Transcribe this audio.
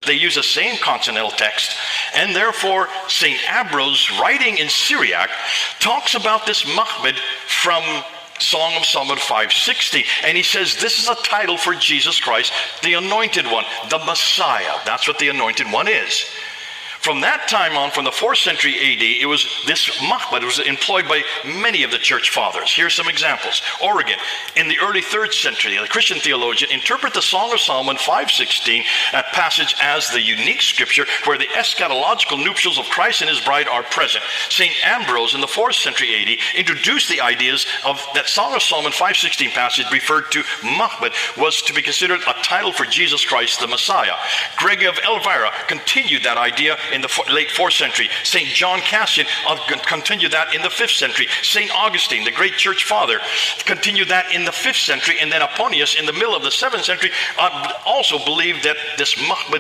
They use the same consonantal text, and therefore St. Ambrose, writing in Syriac, talks about this Mahmed from Song of Solomon 5:60, and he says this is a title for Jesus Christ, the Anointed One, the Messiah. That's what the Anointed One is. From that time on, from the 4th century AD, it was this Mahmed was employed by many of the church fathers. Here's some examples. Origen, in the early 3rd century, the Christian theologian, interpret the Song of Solomon 5:16, a passage as the unique scripture where the eschatological nuptials of Christ and his bride are present. St. Ambrose, in the 4th century AD, introduced the ideas of that Song of Solomon 5:16 passage referred to Mahmed was to be considered a title for Jesus Christ, the Messiah. Gregory of Elvira continued that idea in the late 4th century. St. John Cassian continued that in the 5th century. St. Augustine, the great church father, continued that in the 5th century. And then Apollonius, in the middle of the 7th century, also believed that this Mahmed